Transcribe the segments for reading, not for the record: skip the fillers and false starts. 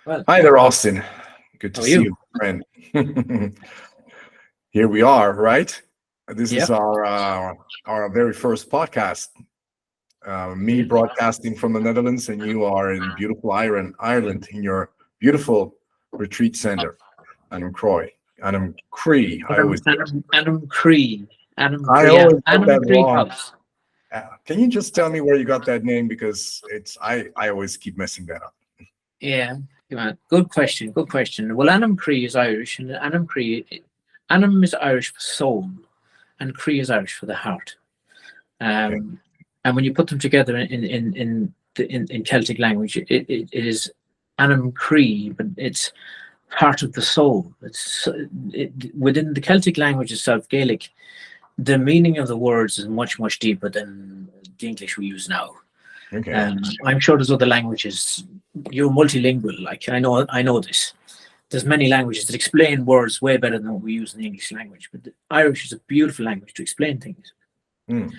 Well, Hi there, Austin. Good to how are see you? you, friend. Here we are, right? This Yeah. is our very first podcast. Me Yeah. broadcasting from the Netherlands, and you are in beautiful Ireland, in your beautiful retreat center. Anam Croi, Anam Cree. Anam Cree. Anam I Cree. always get Anam that Cree wrong. House. Can you just tell me where you got that name? Because I always keep messing that up. Yeah. Come on. Good question. Good question. Well, Anam Cree is Irish, and Anam is Irish for soul, and Cree is Irish for the heart. Okay. And when you put them together in Celtic language, it is Anam Cree, but it's heart of the soul. Within the Celtic language itself, Gaelic. The meaning of the words is much deeper than the English we use now. Okay. I'm sure there's other languages. You're multilingual, like I know this. There's many languages that explain words way better than what we use in the English language. But the Irish is a beautiful language to explain things. Mm.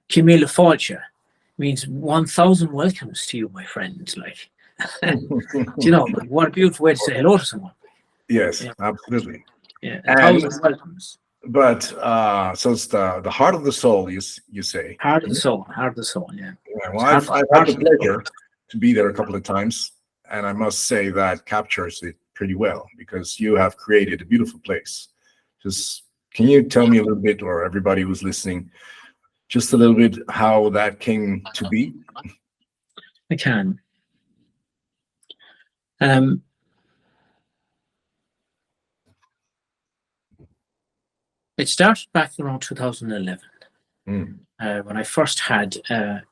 Cimíle fáilte means 1,000 welcomes to you, my friend. Like, like, what a beautiful way to say hello to someone. Yes, Yeah, absolutely. yeah, And 1,000 welcomes. But so it's the heart of the soul, you say. Heart of the soul, heart of the soul. Yeah. Yeah, well, It's I've had heart the of the soul. pleasure to be there a couple of times, and I must say that captures it pretty well because you have created a beautiful place. Just can you tell me a little bit, or everybody who's listening, just a little bit how that came to be? I can. Um, it started back around 2011 Mm. when I first had a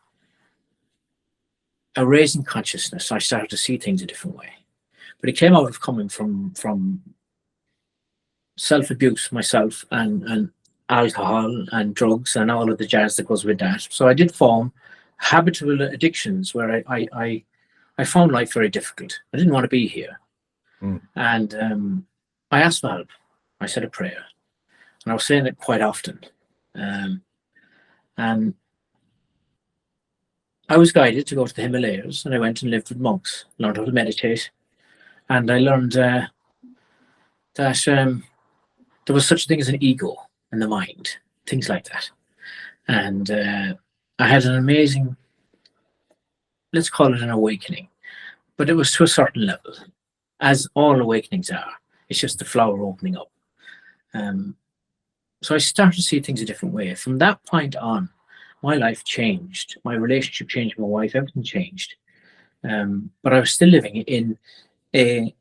raising consciousness. I started to see things a different way, but it came out of coming from self-abuse myself and alcohol and drugs and all of the jazz that goes with that. So I did form habitual addictions where I found life very difficult. I didn't want to be here, Mm. and I asked for help. I said a prayer, and I was saying it quite often. And I was guided to go to the Himalayas, and I went and lived with monks, learned how to meditate, and I learned that there was such a thing as an ego in the mind, things like that. And I had an amazing, let's call it an awakening, but it was to a certain level, as all awakenings are. It's just the flower opening up. So I started to see things a different way. From that point on, my life changed. My relationship changed with my wife. Everything changed. But I was still living in a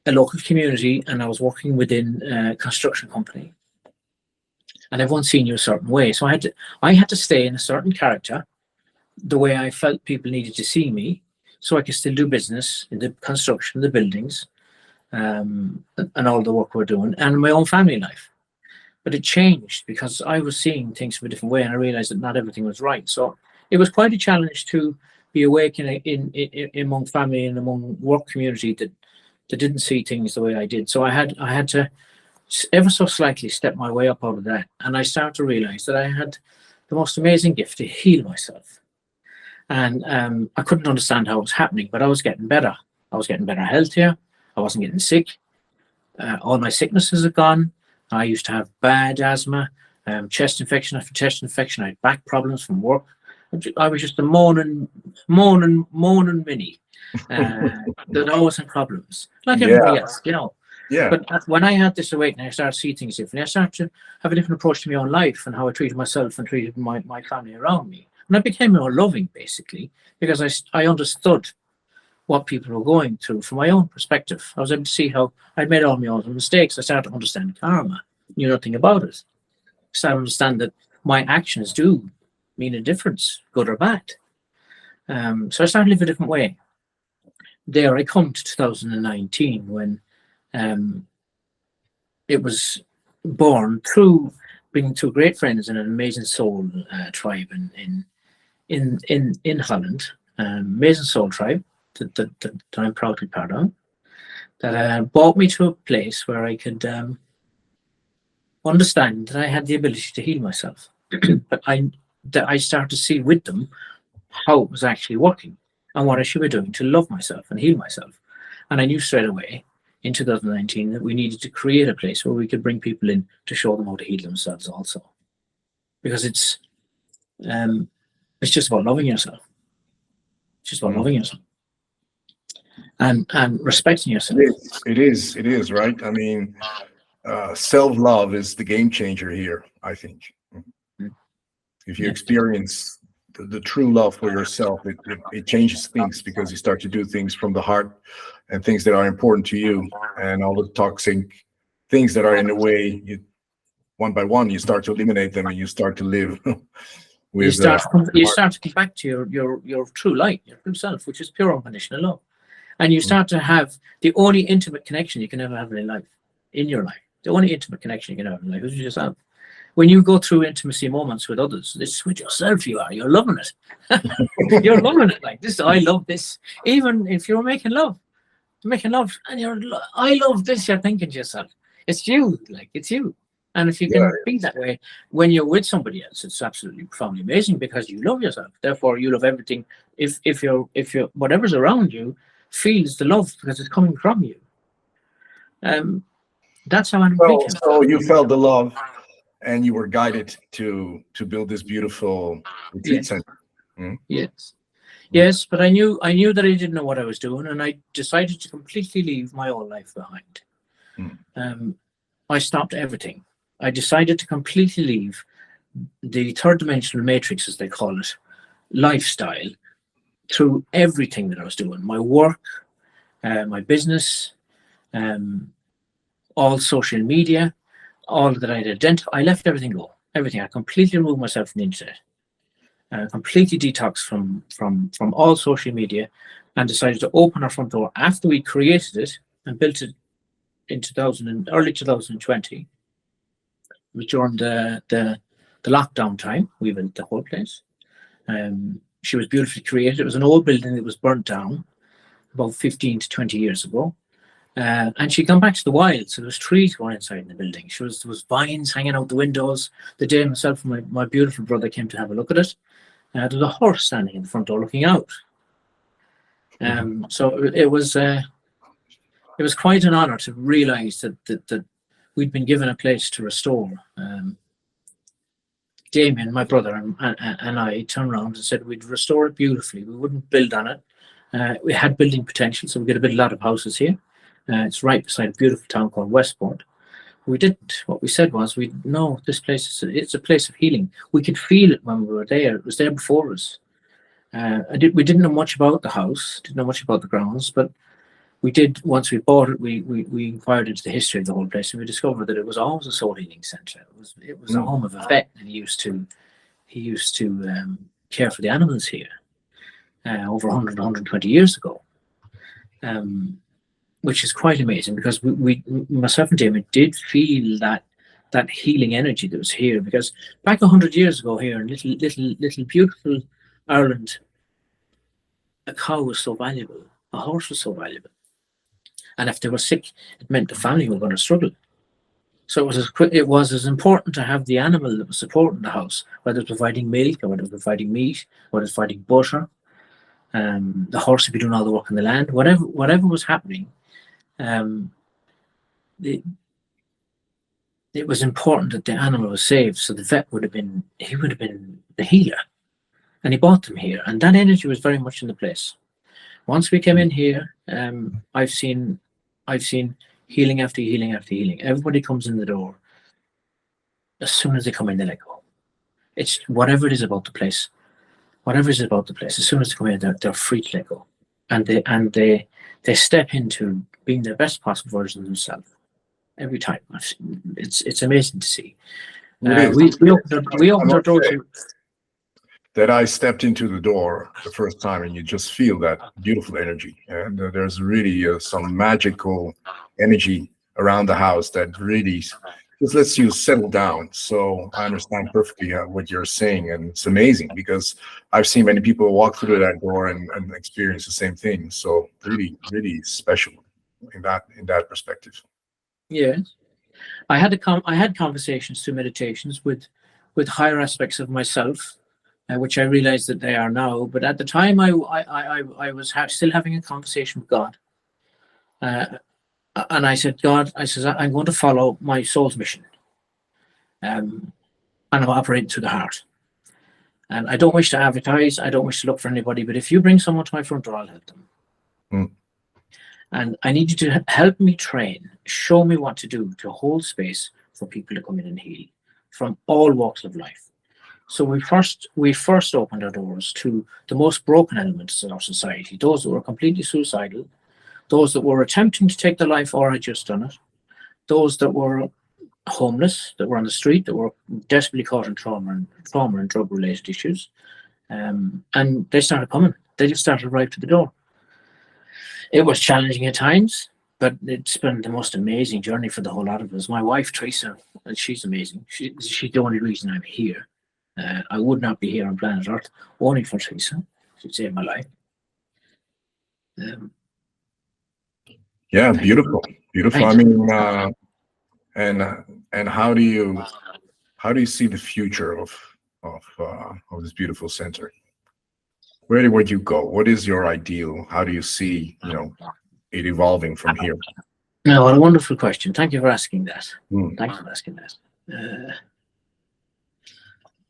local community, and I was working within a construction company. And everyone seen you a certain way. So I had to stay in a certain character, the way I felt people needed to see me, so I could still do business in the construction, the buildings, and all the work we're doing, and my own family life. But it changed because I was seeing things from a different way, and I realized that not everything was right. So it was quite a challenge to be awake in among family and among work community that didn't see things the way I did. So I had to ever so slightly step my way up out of that, and I started to realize that I had the most amazing gift to heal myself. And I couldn't understand how it was happening, but I was getting better. I was getting better, healthier. I wasn't getting sick. All my sicknesses had gone. I used to have bad asthma, chest infection after chest infection. I had back problems from work. I was just a moaning mini that always had problems, like everybody Yeah, else. yeah. But when I had this awakening, I started to see things differently. I started to have a different approach to my own life and how I treated myself and treated my family around me. And I became more loving, basically, because I understood what people were going through from my own perspective. I was able to see how I'd made all my own mistakes. I started to understand karma, knew nothing about it. I started to understand that my actions do mean a difference, good or bad. So I started to live a different way. There I come to 2019 when it was born through being two great friends in an amazing soul tribe in Holland, amazing soul tribe that I'm proud to be part of, that brought me to a place where I could understand that I had the ability to heal myself. But I started to see with them how it was actually working and what I should be doing to love myself and heal myself. And I knew straight away in 2019 that we needed to create a place where we could bring people in to show them how to heal themselves also. Because it's just about loving yourself. It's just about loving yourself. And respecting yourself. It is, right? I mean, self-love is the game changer here, I think. If you experience the true love for yourself, it changes things, because you start to do things from the heart and things that are important to you, and all the toxic things that are in the way, you one by one you start to eliminate them, and you start to live with you start to come back to your true light, your true self, which is pure unconditional love. And you start to have the only intimate connection you can ever have in life, in your life. The only intimate connection you can have in life is with yourself. When you go through intimacy moments with others, this is with yourself you're loving it. You're loving it. Like this, I love this. Even if you're making love, and I love this, you're thinking to yourself, it's you, like it's you. And if you can be that way when you're with somebody else, it's absolutely profoundly amazing, because you love yourself. Therefore, you love everything. If you're whatever's around you feels the love, because it's coming from you. That's how Anam became. So you felt the love, and you were guided to build this beautiful retreat center. Yes, but I knew that I didn't know what I was doing, and I decided to completely leave my old life behind. I stopped everything. I decided to completely leave the third dimensional matrix, as they call it, lifestyle, through everything that I was doing, my work, my business, all social media, all that I'd identified. I left everything go. Everything. I completely removed myself from the internet. Completely detoxed from all social media, and decided to open our front door after we created it and built it in early 2020. It was during the lockdown time. We built the whole place. She was beautifully created. It was an old building that was burnt down about 15 to 20 years ago. And she'd gone back to the wild, so there was trees growing inside in the building. There was vines hanging out the windows. The day myself and my beautiful brother came to have a look at it, there was a horse standing in the front door looking out. So it was quite an honor to realize that we'd been given a place to restore. Damien, my brother, and I turned around and said we'd restore it beautifully. We wouldn't build on it. We had building potential, so we could build a lot of houses here. It's right beside a beautiful town called Westport. We didn't. What we said was, this place it's a place of healing. We could feel it when we were there. It was there before us. We didn't know much about the house, didn't know much about the grounds, but we did. Once we bought it, we inquired into the history of the whole place, and we discovered that it was always a soul healing center. It was a home of a vet, and he used to care for the animals here over 120 years ago. Which is quite amazing, because myself and Damien did feel that healing energy that was here, because back 100 years ago here in little beautiful Ireland, a cow was so valuable, a horse was so valuable, and if they were sick, it meant the family were going to struggle. So it was as important to have the animal that was supporting the house, whether it was providing milk or whether it was providing meat, whether it was providing butter. The horse would be doing all the work in the land. Whatever was happening. It was important that the animal was saved, so the vet would have been the healer, and he bought them here, and that energy was very much in the place. Once we came in here, I've seen healing after healing after healing. Everybody comes in the door. As soon as they come in, they let go. It's whatever it is about the place. As soon as they come in, they're free to let go, and they step into being their best possible version of themselves every time. It's amazing to see. We opened our door to that. I stepped into the door the first time, and you just feel that beautiful energy, and there's really some magical energy around the house that really just lets you settle down. So I understand perfectly what you're saying, and it's amazing, because I've seen many people walk through that door and experience the same thing. So really, really special in that perspective. Yeah, I had conversations through meditations with higher aspects of myself, which I realized that they are now. But at the time, I was still having a conversation with God. And I said, God, I says, I'm going to follow my soul's mission. And I'm operating through the heart. And I don't wish to advertise. I don't wish to look for anybody. But if you bring someone to my front door, I'll help them. Mm. And I need you to help me train, show me what to do to hold space for people to come in and heal from all walks of life. So we first opened our doors to the most broken elements of our society, those that were completely suicidal, those that were attempting to take their life or had just done it, those that were homeless, that were on the street, that were desperately caught in trauma and drug-related issues. And they started coming. They just started right to the door. It was challenging at times, but it's been the most amazing journey for the whole lot of us. My wife, Teresa, she's amazing. She's the only reason I'm here. I would not be here on planet Earth only for Teresa. She saved my life. Yeah, beautiful. I mean, and how do you see the future of this beautiful center? Where would you go? What is your ideal? How do you see, it evolving from here? No, what a wonderful question. Thank you for asking that. Mm.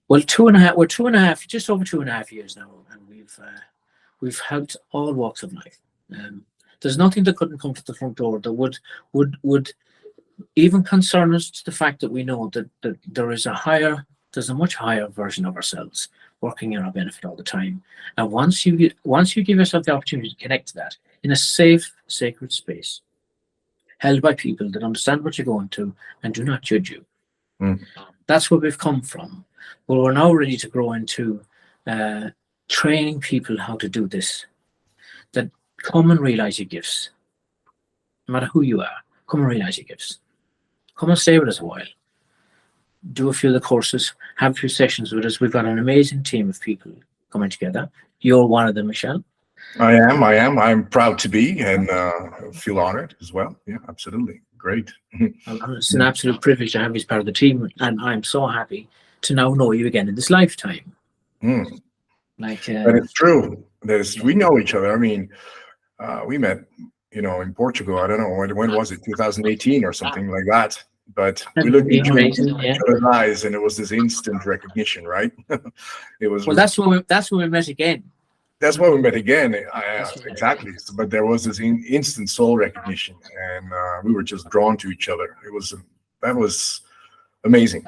Well, we're 2.5, just over 2.5 years now, and we've helped all walks of life. There's nothing that couldn't come to the front door that would even concern us to the fact that we know that there's a much higher version of ourselves working in our benefit all the time. And once you give yourself the opportunity to connect to that in a safe, sacred space, held by people that understand what you're going to and do not judge you. Mm. That's where we've come from. But we're now ready to grow into training people how to do this. That come and realize your gifts. No matter who you are, come and realize your gifts. Come and stay with us a while. Do a few of the courses, have a few sessions with us. We've got an amazing team of people coming together. You're one of them, Michelle. I am. I'm proud to be, and feel honored as well. Yeah, absolutely. Great. It's an absolute privilege to have you as part of the team, and I'm so happy to now know you again in this lifetime. Mm. But it's true. We know each other. I mean, we met, in Portugal. I don't know when was it, 2018 or something like that. But we looked into each other's eyes, and it was this instant recognition, right? It was. Well, that's when we met again. That's why we met again. Exactly. But there was this instant soul recognition, and we were just drawn to each other. That was amazing,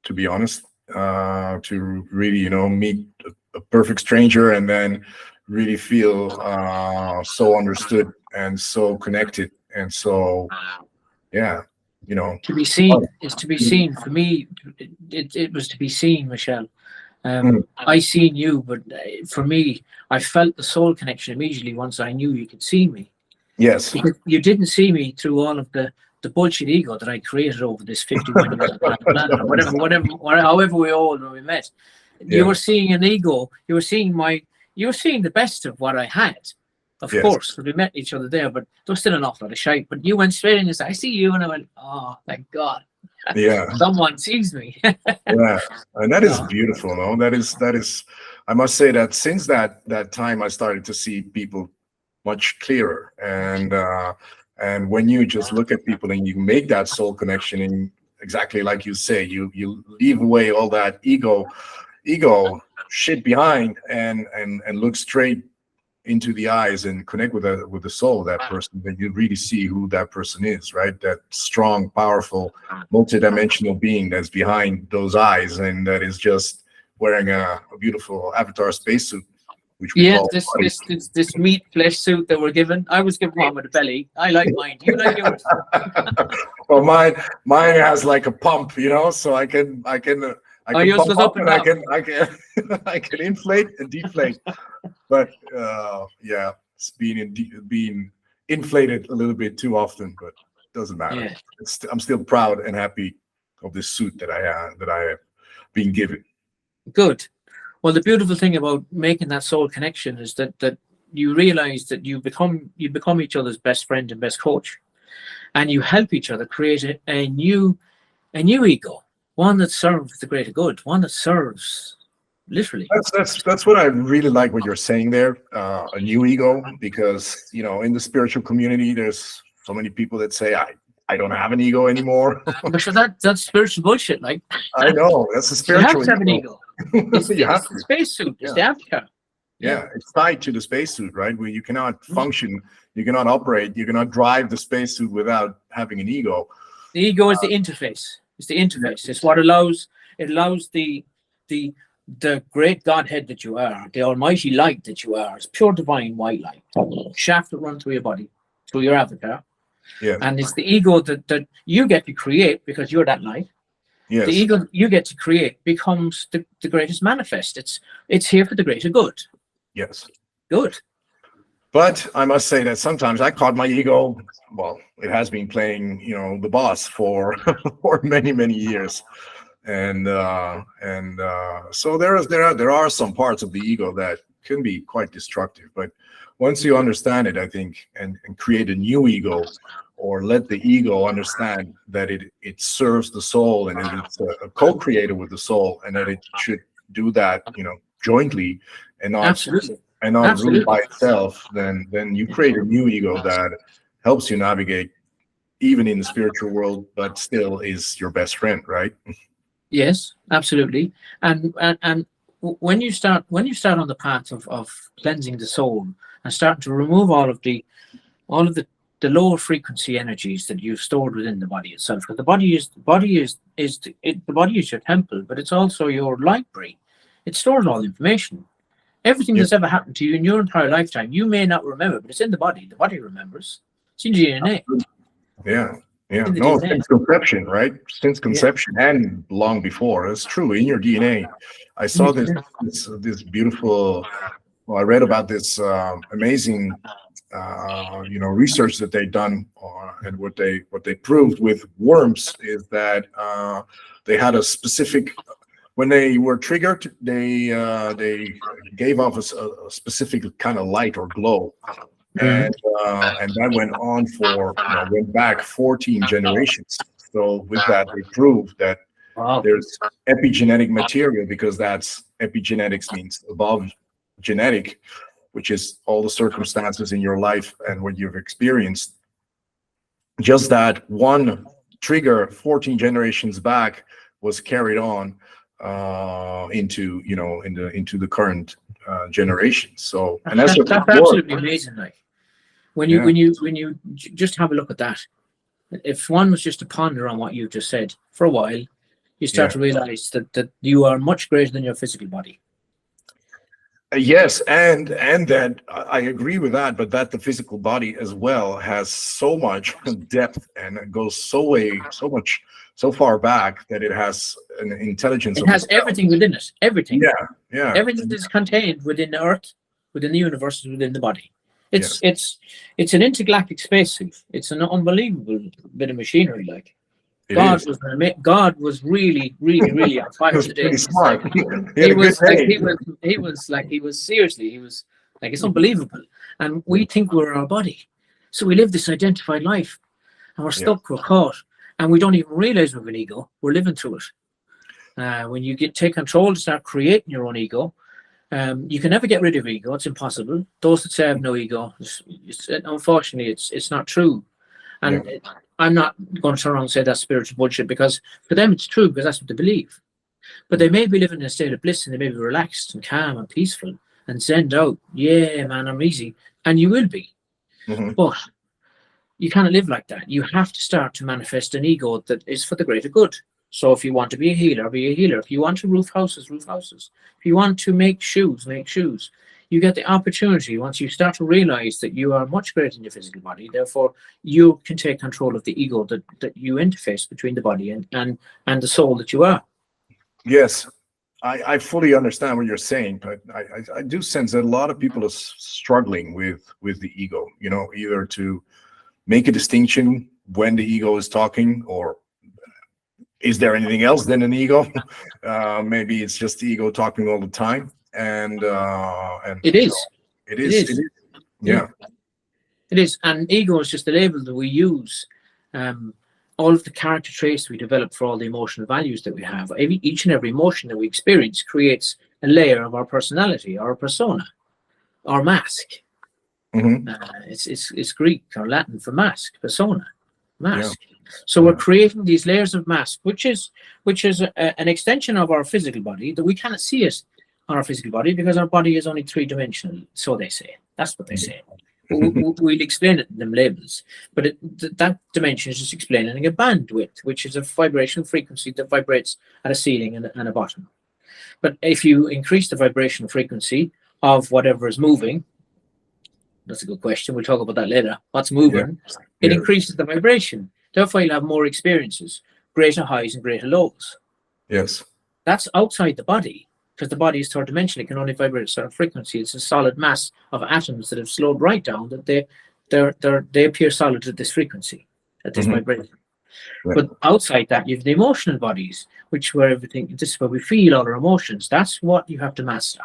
to be honest. To really, meet a perfect stranger and then really feel so understood and so connected, and so, yeah. To be seen is to be seen. For me, it was to be seen, Michelle. I seen you, but for me, I felt the soul connection immediately once I knew you could see me. Yes. Because you didn't see me through all of the bullshit ego that I created over this 51 years of planet, or however we all when we met. You were seeing an ego. You were seeing the best of what I had. Of course, we met each other there, but there was still an awful lot of shite. But you went straight in and said, I see you. And I went, oh, thank God. Yeah. Someone sees me. Yeah. And that is beautiful, no? That is, I must say that since that time, I started to see people much clearer. And when you just look at people and you make that soul connection, and exactly like you say, you leave away all that ego shit behind and look straight into the eyes and connect with the soul of that person, then you really see who that person is, right? That strong, powerful, multidimensional being that's behind those eyes, and that is just wearing a beautiful avatar spacesuit, which we call this meat flesh suit that we're given. I was given one with a belly. I like mine. You like yours? Well, mine has like a pump, so I can yours goes up and down. I can inflate and deflate. But it's being inflated a little bit too often, but it doesn't matter. Yeah. I'm still proud and happy of this suit that I have been given. Good. Well, the beautiful thing about making that soul connection is that you realize that you become each other's best friend and best coach, and you help each other create a new ego, one that serves the greater good, one that serves literally. That's what I really like what you're saying there. A new ego, because in the spiritual community, there's so many people that say I don't have an ego anymore. But sure, that's spiritual bullshit. Like, I know that's a you have spiritual to have an ego. It's, You have it's the to. spacesuit. It's Yeah. the avatar. Yeah, it's tied to the spacesuit, right? Where you cannot function, you cannot operate, you cannot drive the spacesuit without having an ego. The ego is the interface. It's the interface. It's what allows the great Godhead that you are, the almighty light that you are. It's pure divine white light, shaft that runs through your body, through your avatar. Yeah. And it's the ego that you get to create because you're that light. Yes. The ego that you get to create becomes the greatest manifest. It's here for the greater good. Yes. Good. But I must say that sometimes I caught my ego. Well, it has been playing, the boss for for many, many years, and so there are some parts of the ego that can be quite destructive. But once you understand it, I think, and create a new ego, or let the ego understand that it serves the soul, and it's a co-creator with the soul, and that it should do that, jointly, and not Absolutely. rule by itself, then you create a new ego that helps you navigate even in the spiritual world, but still is your best friend, right? Yes, absolutely. And when you start on the path of cleansing the soul and starting to remove all of the lower frequency energies that you've stored within the body itself, because the body is your temple, but it's also your library. It stores all the information. Everything that's ever happened to you in your entire lifetime, you may not remember, but it's in the body. The body remembers. It's in your DNA. Yeah. In the No, DNA. since conception, right? Since conception and long before. It's true, in your DNA. I saw this beautiful. Well, I read about this amazing, research that they've done, and what they proved with worms is that they had a specific. When they were triggered, they gave off a specific kind of light or glow, and that went on for went back 14 generations. So with that, they proved that there's epigenetic material, because that's epigenetics means above genetic, which is all the circumstances in your life and what you've experienced. Just that one trigger 14 generations back was carried on into the current generation. So, and that's absolutely amazing. Like when you just have a look at that, if one was just to ponder on what you just said for a while, you start to realize that you are much greater than your physical body. Yes, and that I agree with that, but that the physical body as well has so much depth, and it goes so far back that it has an intelligence. It has everything within it. Everything. Yeah. Everything that's contained within the earth, within the universe, within the body. It's an intergalactic spacesuit. It's an unbelievable bit of machinery. Like God was really, really, really on fire today. Smart. He was seriously. He was like, it's unbelievable. And we think we're our body, so we live this identified life, and we're stuck. We're caught, and we don't even realize we have an ego. We're living through it. When you take control to start creating your own ego, you can never get rid of ego. It's impossible. Those that say I have no ego, unfortunately, it's not true. And I'm not going to turn around and say that's spiritual bullshit, because for them it's true, because that's what they believe. But they may be living in a state of bliss, and they may be relaxed and calm and peaceful and zenned out. Yeah, man, I'm easy. And you will be. But you can't live like that. You have to start to manifest an ego that is for the greater good. So if you want to be a healer, be a healer. If you want to roof houses, roof houses. If you want to make shoes, make shoes. You get the opportunity once you start to realize that you are much greater than your physical body. Therefore, you can take control of the ego that you interface between the body and the soul that you are. Yes, I fully understand what you're saying, but I do sense that a lot of people are struggling with the ego, either to make a distinction when the ego is talking, or is there anything else than an ego? Maybe it's just the ego talking all the time. And it is. Yeah. It is. And ego is just a label that we use. All of the character traits we develop for all the emotional values that we have. Each and every emotion that we experience creates a layer of our personality, our persona, our mask. Hmm. It's Greek or Latin for mask, persona, Yeah. mask. So we're creating these layers of mask, which is an extension of our physical body that we cannot see it on our physical body because our body is only three-dimensional. So they say. That's what they say. We'll explain it in them labels, but that dimension is just explaining a bandwidth, which is a vibrational frequency that vibrates at a ceiling and a bottom. But if you increase the vibrational frequency of whatever is moving, that's a good question. We'll talk about that later. What's moving? Yeah. It Yeah. increases the vibration. Therefore, you'll have more experiences, greater highs and greater lows. Yes. That's outside the body because the body is third dimensional. It can only vibrate at a certain frequency. It's a solid mass of atoms that have slowed right down that they appear solid at this frequency, at this vibration. Yeah. But outside that, you have the emotional bodies, which where everything. This is where we feel all our emotions. That's what you have to master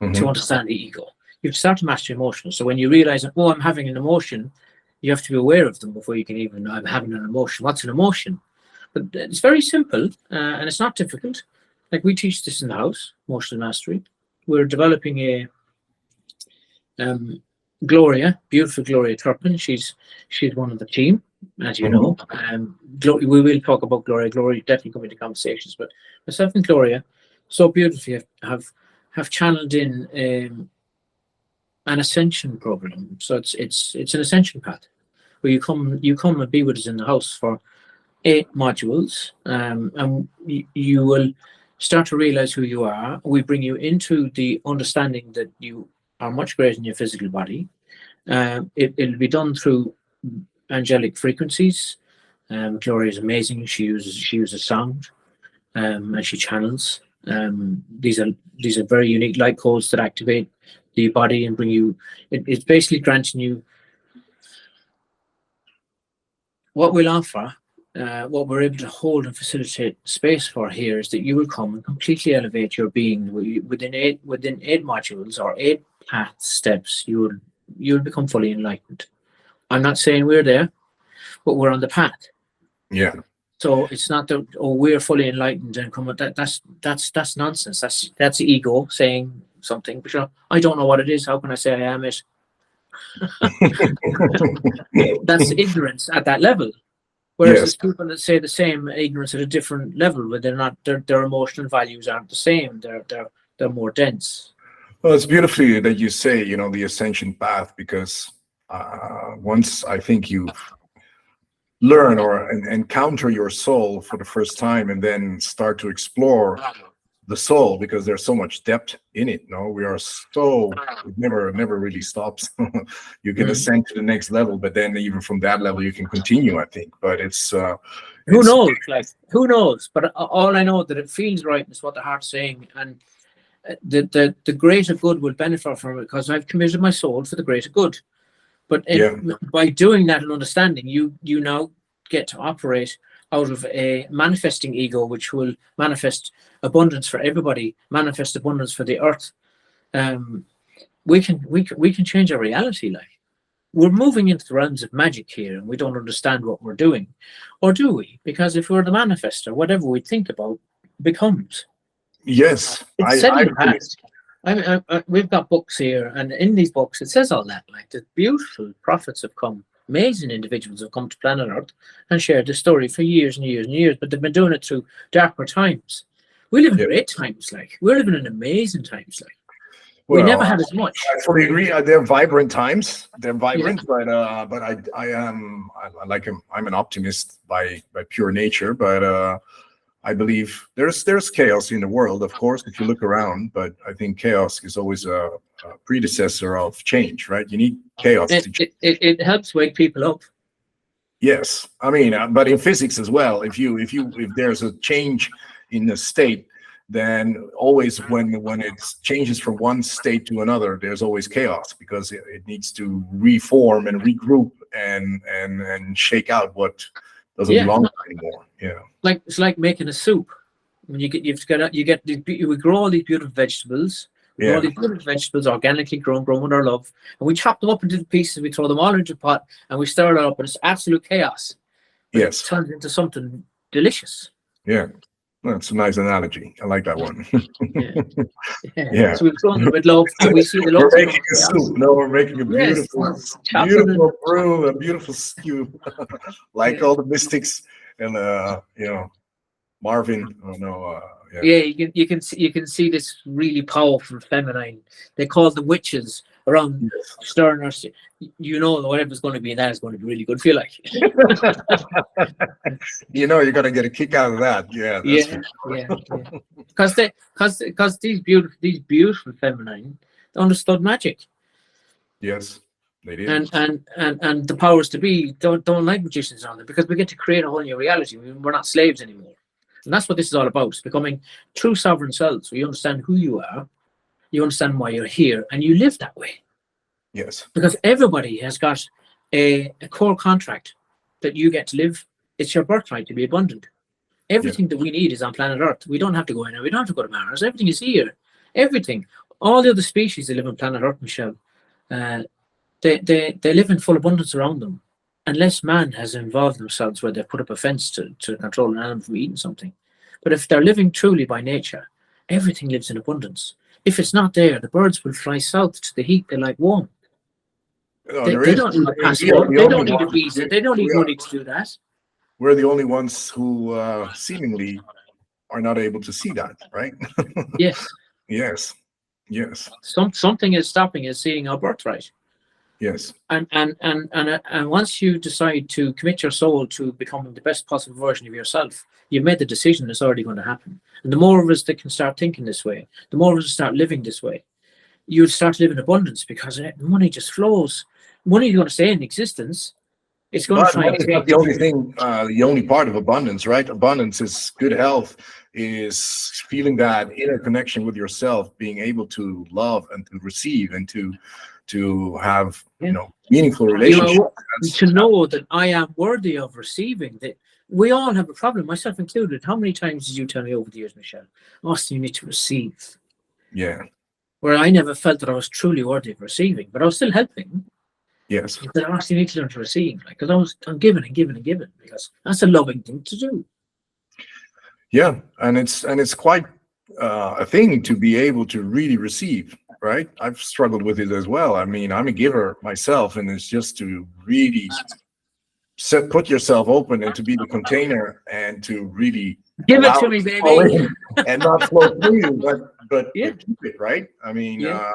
to understand the ego. You have to start to master emotions. So when you realize, oh, I'm having an emotion, you have to be aware of them before you can even, I'm having an emotion. What's an emotion? But it's very simple and it's not difficult. Like we teach this in the house, emotional mastery. We're developing a Gloria, beautiful Gloria Turpin. She's one of the team, as you know. We will talk about Gloria. Gloria definitely come into conversations, but myself and Gloria, so beautifully have channeled in an ascension program. So it's an ascension path where you come and be with us in the house for 8 modules, and you will start to realize who you are. We bring you into the understanding that you are much greater than your physical body. It'll be done through angelic frequencies. Gloria is amazing. She uses sound, and she channels. These are very unique light codes that activate the body and bring you. It's basically granting you what we'll offer. What we're able to hold and facilitate space for here is that you will come and completely elevate your being within eight modules or 8 path steps. You'll become fully enlightened. I'm not saying we're there, but we're on the path. Yeah. So it's not that we're fully enlightened and come. That's nonsense. That's the ego saying something. But I don't know what it is. How can I say I am it? That's ignorance at that level. Whereas there's people that say the same ignorance at a different level, where they're not. Their emotional values aren't the same. They're more dense. Well, it's beautifully that you say, the ascension path, because once I think you learn or encounter your soul for the first time and then start to explore the soul, because there's so much depth in it. It never really stops. You can ascend to the next level, but then even from that level you can continue, I think. But who knows? Like, who knows? But all I know that it feels right is what the heart's saying, and the greater good will benefit from it because I've committed my soul for the greater good. But by doing that and understanding, you now get to operate out of a manifesting ego, which will manifest abundance for everybody, manifest abundance for the earth. We can change our reality. Like, we're moving into the realms of magic here, and we don't understand what we're doing, or do we? Because if we're the manifester, whatever we think about becomes. Yes, it's said in the past. We've got books here, and in these books it says all that. Like, the beautiful prophets have come, amazing individuals have come to planet Earth and shared this story for years and years and years, but they've been doing it through darker times. We live in great times. Like, we're living in amazing times. Like, we never had as much. I fully agree. They're vibrant times. They're vibrant, but I'm an optimist by pure nature. But I believe there's chaos in the world, of course, if you look around. But I think chaos is always a predecessor of change, right? You need chaos. It helps wake people up. Yes, I mean, but in physics as well. If there's a change in the state, then always when it changes from one state to another, there's always chaos, because it needs to reform and regroup and shake out what doesn't belong anymore. Yeah, like it's like making a soup. When we grow all these beautiful vegetables. We grow all these beautiful vegetables, organically grown with our love, and we chop them up into pieces. We throw them all into a pot, and we stir it up, and it's absolute chaos. But it turns into something delicious. Yeah. That's a nice analogy. I like that one. Yeah. Yeah. Yeah. So we've grown with love, and we see the love. We're making a soup. No, we're making a Yes, beautiful, chocolate and beautiful brew, a beautiful stew, like yeah. all the mystics and Marvin. Oh no, yeah. Yeah, you can see this really powerful feminine. They call them witches around Yes. Stern or whatever's going to be in that is going to be really good. Feel like You're gonna get a kick out of that. Yeah, that's yeah, for yeah, yeah. Because these beautiful feminine they understood magic yes, they did. and the powers to be don't like magicians on them because we get to create a whole new reality. We're not slaves anymore, and that's what this is all about. It's becoming true sovereign selves. So you understand who you are, you understand why you're here, and you live that way. Yes, Because everybody has got a core contract that you get to live. It's your birthright to be abundant. yeah, Everything that we need is on planet Earth. We don't have to go anywhere. We don't have to go to Mars. Everything is here. Everything. All the other species that live on planet Earth, Michelle, uh, they live in full abundance around them. Unless man has involved themselves where they've put up a fence to control an animal from eating something. But if they're living truly by nature, everything lives in abundance. If it's not there, the birds will fly south to the heat they like warm. no, They, there they is. don't need a I mean, we are passport. the They only don't need a ones. visa. They don't need money to do that. We're the only ones who seemingly are not able to see that, right? Yes. Yes, yes, Something is stopping us seeing our birthright. yes, And once you decide to commit your soul to becoming the best possible version of yourself, you've made the decision. It's already going to happen. And the more of us that can start thinking this way, the more of us start living this way, you'll start to live in abundance because money just flows. Money is going to stay in existence. It's going to but try and money is not take. the only thing, the only part of abundance, right? Abundance is good health, is feeling that inner connection with yourself, being able to love and to receive and to have meaningful You relationships. know, to know that I am worthy of receiving. That we all have a problem, myself included. How many times did you tell me over the years, Michelle, Austin, you need to receive? Yeah, Where I never felt that I was truly worthy of receiving, but I was still helping. yes, But I actually need to learn to receive, like, because I'm giving and giving and giving, because that's a loving thing to do. yeah, and it's quite a thing to be able to really receive, right? I've struggled with it as well. I mean, I'm a giver myself, and it's just to really put yourself open and to be the container and to really Give it allow to me, it to flow baby. in and not flow through you, but Yeah. keep it, right? I mean, Yeah.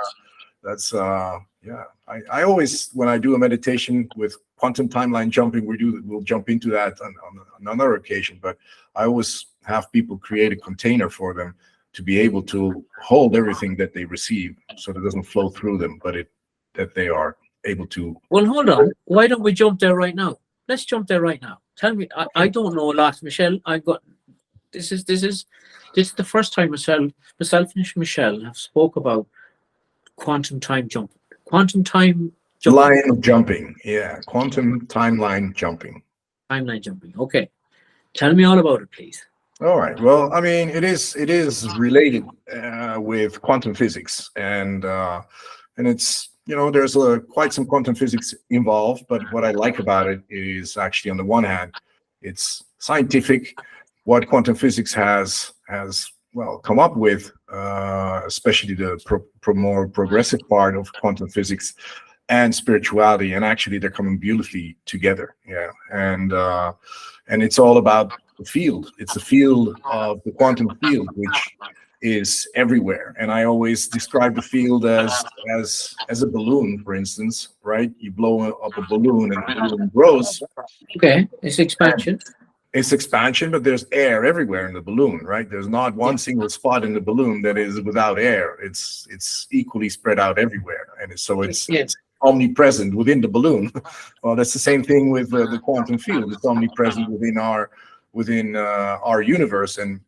that's yeah. I always, when I do a meditation with quantum timeline jumping, we'll jump into that on another occasion, but I always have people create a container for them to be able to hold everything that they receive so that it doesn't flow through them, but that they are able to. Well, hold on. Why don't we jump there right now? Let's jump there right now. Tell me. I don't know a lot, Michelle. I've got. This is the first time myself and Michelle have spoke about quantum time jumping. Quantum time jumping. Line of jumping, yeah, quantum timeline jumping. Timeline jumping. Okay. Tell me all about it, please. All right. Well, I mean, it is related with quantum physics, and it's there's quite some quantum physics involved. But what I like about it is actually, on the one hand, it's scientific. What quantum physics has come up with, especially the more progressive part of quantum physics and spirituality, and actually they're coming beautifully together. Yeah, and it's all about the field. It's the field of the quantum field, which is everywhere. And I always describe the field as a balloon, for instance, right? You blow up a balloon and the balloon grows. Okay, it's expansion. It's expansion, but there's air everywhere in the balloon, right? There's not one single spot in the balloon that is without air. It's equally spread out everywhere, and it's omnipresent within the balloon. Well, that's the same thing with the quantum field. It's omnipresent within our universe, and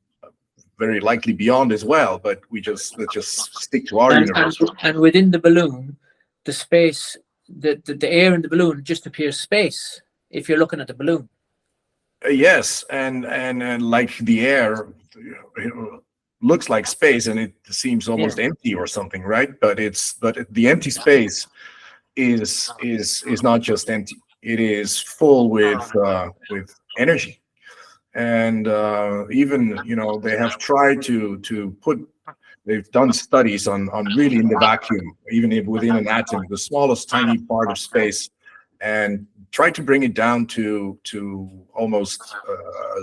very likely beyond as well. But let's just stick to our universe. And within the balloon, the space, the air in the balloon just appears space if you're looking at the balloon. Yes, and like the air looks like space, and it seems almost empty or something, right? But the empty space is not just empty. It is full with energy, And even, they have tried to put, they've done studies on really in the vacuum, even if within an atom, the smallest tiny part of space, and try to bring it down to almost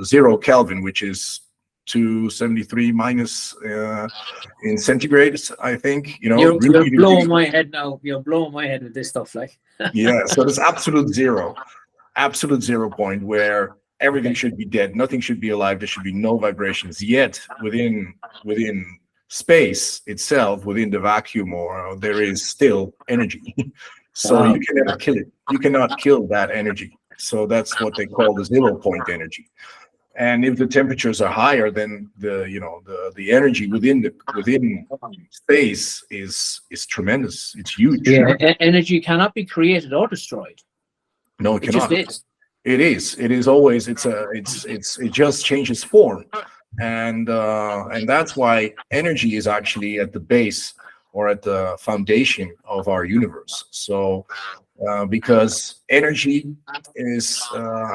0 Kelvin, which is 273 minus in centigrade, I think. You're Really, blowing really, my head now. You're blowing my head with this stuff, like. yeah. So there's absolute 0 point where everything Okay. should be dead, nothing should be alive, there should be no vibrations. Yet within space itself, within the vacuum, or there is still energy. So Wow. you can never kill it. You cannot kill that energy. So that's what they call the 0 point energy. And if the temperatures are higher, then the energy within space is tremendous. It's huge. Yeah, energy cannot be created or destroyed. No, it It just cannot. is. It is. It is always. It just changes form, and that's why energy is actually at the base or at the foundation of our universe. So, because energy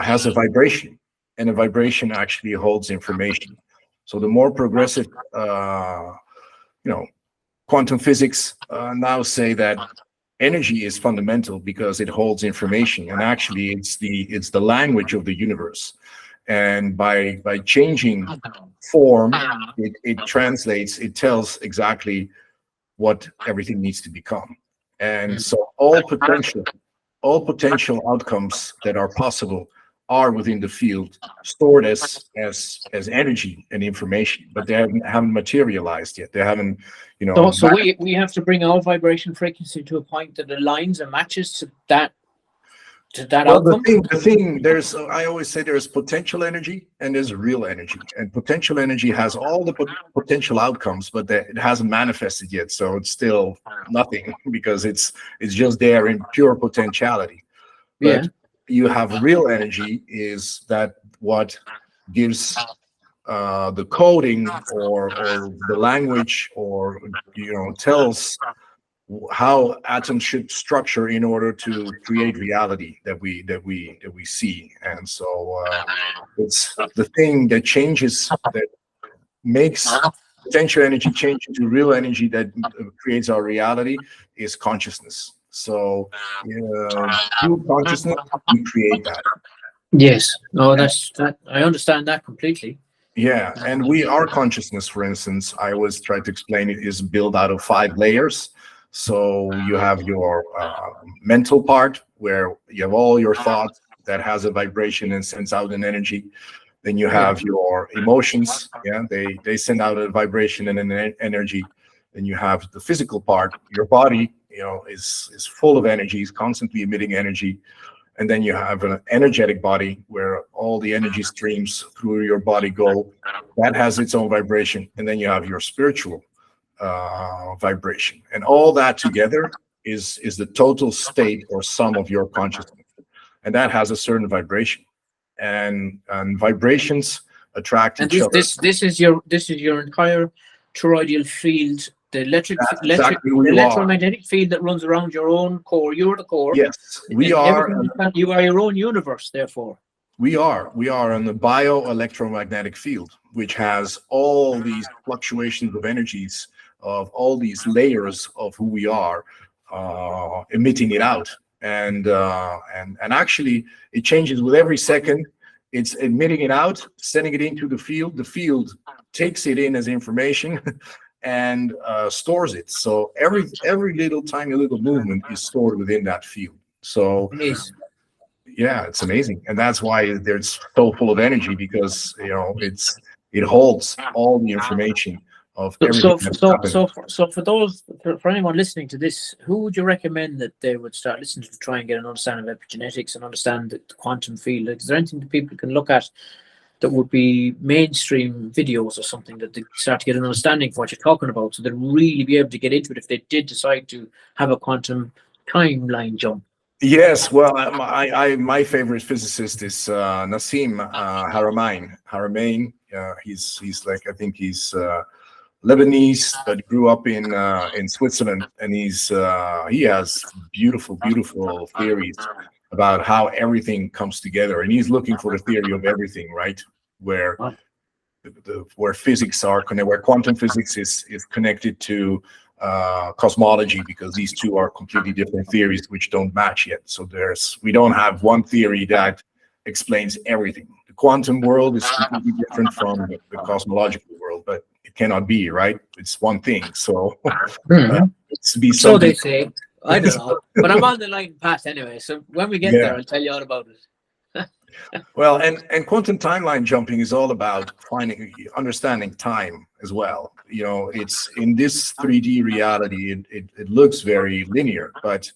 has a vibration, and a vibration actually holds information. So, the more progressive, you know, quantum physics now say that energy is fundamental because it holds information, and actually it's the language of the universe. And by changing form, it translates, it tells exactly what everything needs to become. And Mm. so all potential outcomes that are possible are within the field, stored as energy and information, but they haven't materialized yet. They haven't, So we have to bring our vibration frequency to a point that aligns and matches to that well, the outcome. thing, the thing, there's, I always say there's potential energy and there's real energy. And potential energy has all the potential outcomes, but it hasn't manifested yet. So it's still nothing because it's just there in pure potentiality. Yeah. But you have real energy, is that what gives the coding or the language, or tells how atoms should structure in order to create reality that we see. And so it's the thing that changes, that makes potential energy change into real energy, that creates our reality, is consciousness. So through consciousness we create that. Yes. Oh, And that's that. I understand that completely. yeah, and our consciousness, for instance, I always try to explain it, is built out of 5 layers. So you have your mental part, where you have all your thoughts that has a vibration and sends out an energy. Then you Yeah. have your emotions. Yeah, they send out a vibration and an energy. Then you have the physical part. Your body, is full of energy, is constantly emitting energy. And then you have an energetic body, where all the energy streams through your body go. That has its own vibration. And then you have your spiritual vibration, and all that together is the total state or sum of your consciousness, and that has a certain vibration, and vibrations attract And each this other. this is your entire toroidal field, the That's exactly who you are. electromagnetic field that runs around your own core. You're the core, Yes, we and are. everything you are your own universe. Therefore, We are in the bioelectromagnetic field, which has all these fluctuations of energies, of all these layers of who we are, emitting it out. And actually, it changes with every second. It's emitting it out, sending it into the field. The field takes it in as information and stores it. So every little tiny little movement is stored within that field. So it is. yeah, it's amazing, and that's why it's so full of energy, because it holds all the information of So, everything so, that's so, happened. so, for, so for those, for anyone listening to this, who would you recommend that they would start listening to try and get an understanding of epigenetics and understand the quantum field? Like, is there anything that people can look at that would be mainstream videos or something that they start to get an understanding for what you're talking about, so they'd really be able to get into it if they did decide to have a quantum timeline jump? Yes, well, my favorite physicist is Nassim Haramein. He's like, I think he's Lebanese, but grew up in Switzerland, and he has beautiful theories about how everything comes together, and he's looking for the theory of everything, right? where where physics are connected, where quantum physics is connected to cosmology, because these two are completely different theories which don't match yet. So we don't have one theory that explains everything. The quantum world is completely different from the cosmological world, but it cannot be, right? It's one thing. So it's to be So something. they say. I don't know, but I'm on the line path anyway. So when we get there, I'll tell you all about it. Well, and quantum timeline jumping is all about understanding time as well. You know, it's in this 3D reality, it looks very linear, but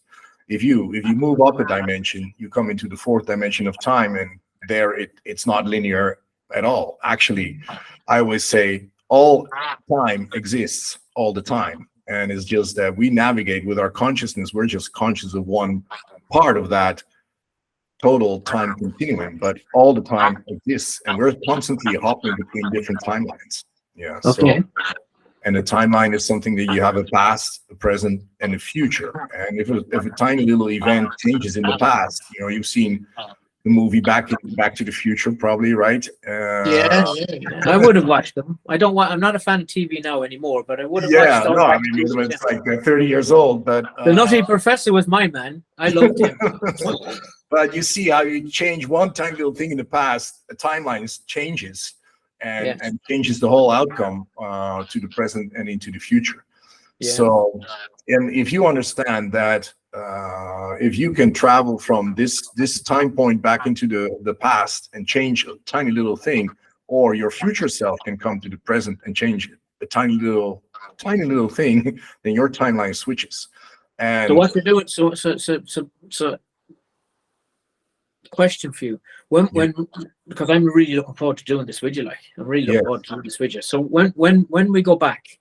if you move up a dimension, you come into the fourth dimension of time, and there it's not linear at all. Actually, I always say all time exists all the time, and it's just that we navigate with our consciousness. We're just conscious of one part of that total time continuum, but all the time exists, and we're constantly hopping between different timelines. Yeah. Okay. So, and a timeline is something that you have a past, a present, and a future. And if a tiny little event changes in the past, you know, you've seen the movie Back to the Future, probably, right? Yeah. I would have watched them. I'm not a fan of TV now anymore, but I would have watched. No, I mean, it was like 30 years old, but the Nutty Professor was my man. I loved him. But you see how you change one tiny little thing in the past, the timeline changes and changes the whole outcome to the present and into the future. Yeah. So, and if you understand that, if you can travel from this time point back into the past and change a tiny little thing, or your future self can come to the present and change a tiny little thing, then your timeline switches. And so what you're doing, so question for you, when because I'm really looking forward to doing this with you, like I'm really looking forward to doing this with you. So when we go back,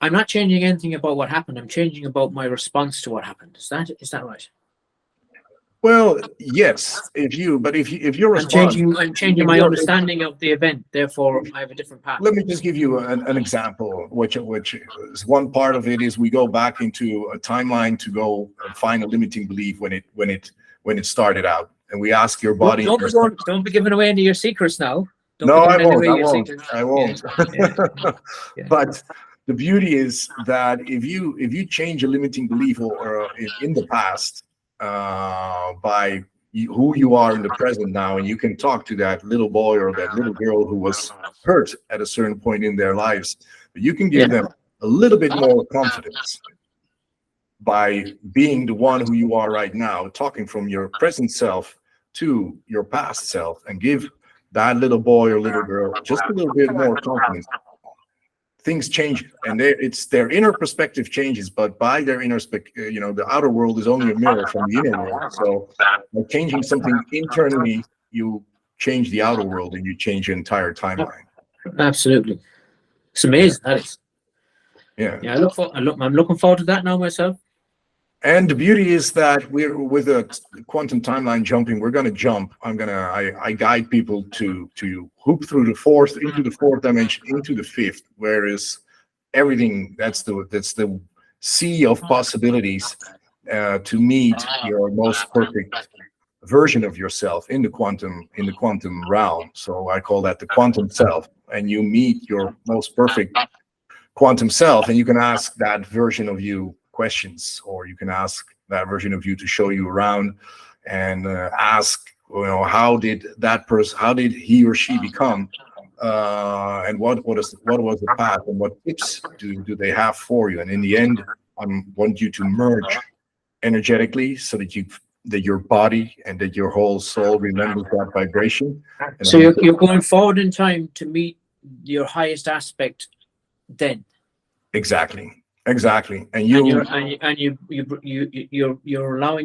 I'm not changing anything about what happened. I'm changing about my response to what happened. Is that right? Well, yes. If you're I'm changing my understanding of the event. Therefore, I have a different path. Let me just give you an example, which is one part of it is we go back into a timeline to go and find a limiting belief when it started out, and we ask your body. Don't be giving away any of your secrets now. I won't. Yeah. But the beauty is that if you change a limiting belief or in the past by who you are in the present now, and you can talk to that little boy or that little girl who was hurt at a certain point in their lives, but you can give them a little bit more confidence by being the one who you are right now, talking from your present self to your past self, and give that little boy or little girl just a little bit more confidence. Things change, and their inner perspective changes, but by their inner the outer world is only a mirror from the inner world. So by changing something internally, you change the outer world and you change your entire timeline. Absolutely. It's amazing, that is. Yeah. I'm looking forward to that now myself. And the beauty is that we're with a quantum timeline jumping. We're going to jump. I guide people to hoop through the fourth into the fourth dimension into the fifth, whereas everything that's the sea of possibilities to meet your most perfect version of yourself in the quantum realm. So I call that the quantum self, and you meet your most perfect quantum self, and you can ask that version of you questions, or you can ask that version of you to show you around and ask, how did he or she become, and what was the path, and what tips do they have for you. And in the end, I want you to merge energetically so that your body and that your whole soul remembers that vibration. And so you're going forward in time to meet your highest aspect then. Exactly. And you're allowing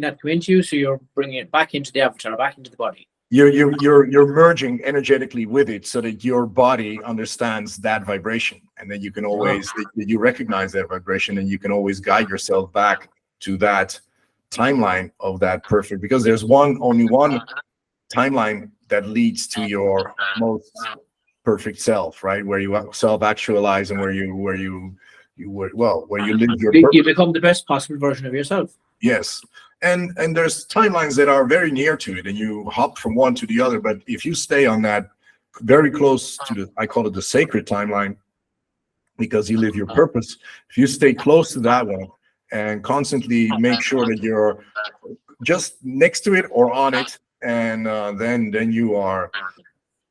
that to come into you, so you're bringing it back into the avatar, back into the body. You're merging energetically with it, so that your body understands that vibration, and then you can always you recognize that vibration, and you can always guide yourself back to that timeline of that perfect, because there's only one timeline that leads to your most perfect self, right? Where you self-actualize, and where you live your purpose. You become the best possible version of yourself. Yes. And there's timelines that are very near to it, and you hop from one to the other. But if you stay on that very close to the, I call it the sacred timeline, because you live your purpose. If you stay close to that one and constantly make sure that you're just next to it or on it, and then you are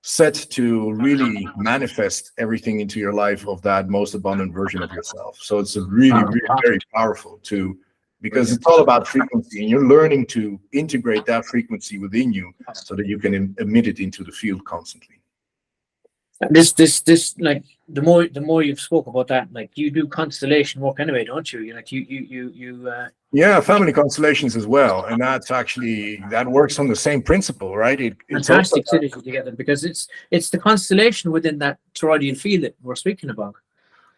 set to really manifest everything into your life of that most abundant version of yourself. So it's a really, really very powerful to, because it's all about frequency, and you're learning to integrate that frequency within you so that you can emit it into the field constantly. This like the more you've spoke about that, like you do constellation work anyway, don't you? Yeah, family constellations as well, and that's actually, that works on the same principle, right? It's fantastic synergy together, because it's the constellation within that toroidal field that we're speaking about.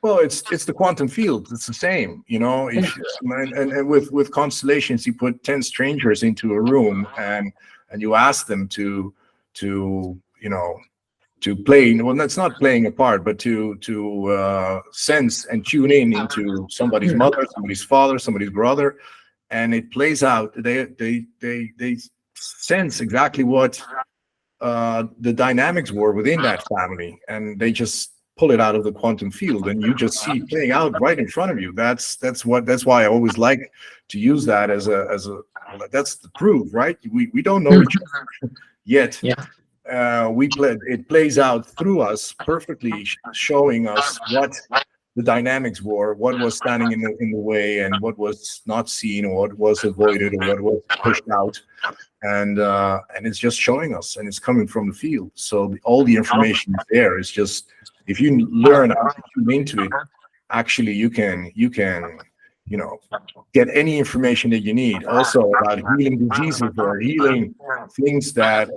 Well, it's the quantum field. It's the same, you know. And with constellations, you put 10 strangers into a room, and you ask them to you know, to play. Well, that's not playing a part, but to sense and tune in into somebody's mother, somebody's father, somebody's brother, and it plays out. They sense exactly what the dynamics were within that family, and they just pull it out of the quantum field, and you just see it playing out right in front of you. That's why I always like to use that as a that's the proof, right? We don't know each other yet. Yeah. It plays out through us perfectly, showing us what the dynamics were, what was standing in the way, and what was not seen, or what was avoided, or what was pushed out, and it's just showing us, and it's coming from the field. So all the information is there. It's just, if you learn how to tune into it, actually you can you know, get any information that you need. Also about healing diseases or healing things that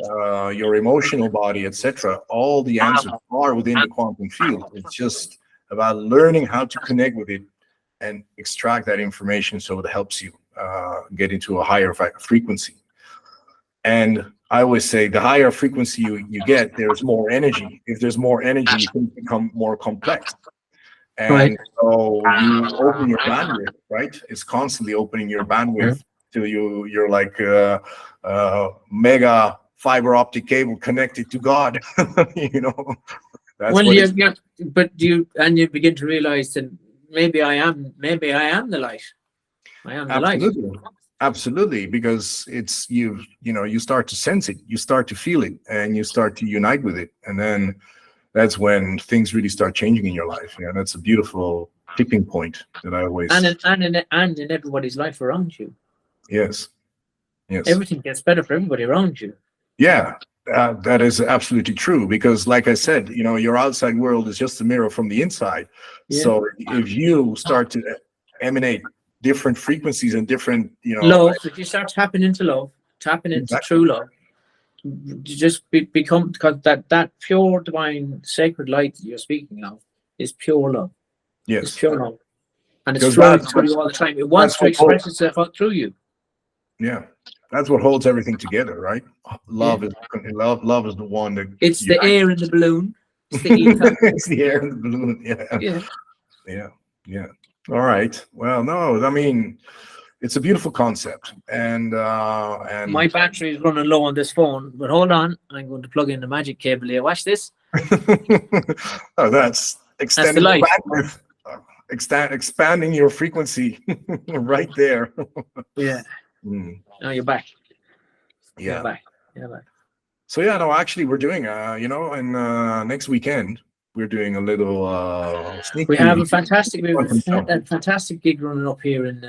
your emotional body, etc. All the answers are within the quantum field. It's just about learning how to connect with it and extract that information so it helps you get into a higher frequency. And I always say, the higher frequency you get, there's more energy. If there's more energy, things become more complex. And so you open your bandwidth, right? It's constantly opening your bandwidth till you're like mega fiber optic cable connected to God. You know. That's but you begin to realize that maybe I am the light. I am the light. Absolutely, because it's you start to sense it, you start to feel it, and you start to unite with it, and then that's when things really start changing in your life. Yeah, that's a beautiful tipping point that I always and in everybody's life around you. Yes. Everything gets better for everybody around you. Yeah, that is absolutely true, because like I said, you know, your outside world is just a mirror from the inside. Yeah. So if you start to emanate different frequencies and different, you know, love, if you start tapping into love, tapping into true love, you just become, because that pure divine sacred light that you're speaking of is pure love. Yes, it's pure love, and it's flowing through you all the time. It wants to express itself out through you. Yeah, that's what holds everything together, right? Love is love is the one that it's the air in the balloon. It's the ether. It's the air in the balloon. Yeah. All right. Well, no, I mean, it's a beautiful concept, and my battery is running low on this phone, but hold on, I'm going to plug in the magic cable here. Watch this. Oh, that's extending the bandwidth, expanding your frequency right there. Yeah. Now you're back. Yeah. You're back. You're back. So yeah, no, actually, we're doing and next weekend we're doing a little sneak. We have a fantastic gig running up here in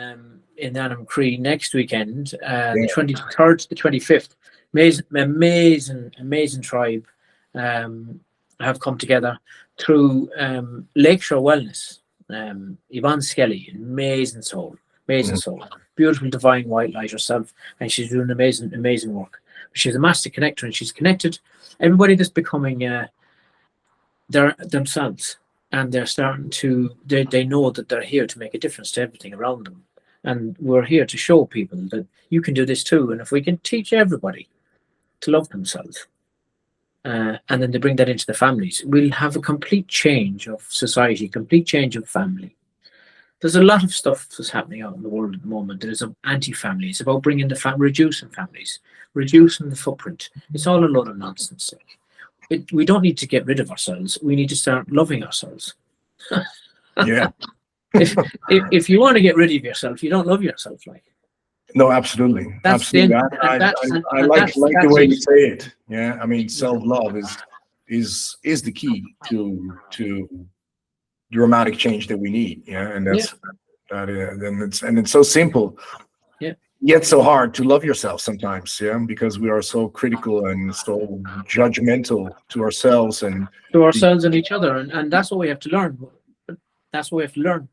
Anam, Croi next weekend, the 23rd to the 25th. Amazing tribe have come together through Lakeshore Wellness. Yvonne Skelly, amazing soul, beautiful divine white light herself, and she's doing amazing work. She's a master connector, and she's connected everybody that's becoming themselves, and they're starting to they know that they're here to make a difference to everything around them, and we're here to show people that you can do this too. And if we can teach everybody to love themselves, and then they bring that into the families, we'll have a complete change of society, complete change of family. There's a lot of stuff that's happening out in the world at the moment. There's an anti-family. It's about bringing reducing families, reducing the footprint. It's all a lot of nonsense. we don't need to get rid of ourselves. We need to start loving ourselves. Yeah. If you want to get rid of yourself, you don't love yourself. Like, No, absolutely, that's the absolutely. end, I, and I, that's and, I and like that's the way it. you say it. Yeah, I mean, self-love is the key to dramatic change that we need. Yeah, and that's that. And it's so simple. Yeah. Yet so hard to love yourself sometimes. Yeah, because we are so critical and so judgmental to ourselves and To ourselves and each other, and that's what we have to learn. That's what we have to learn.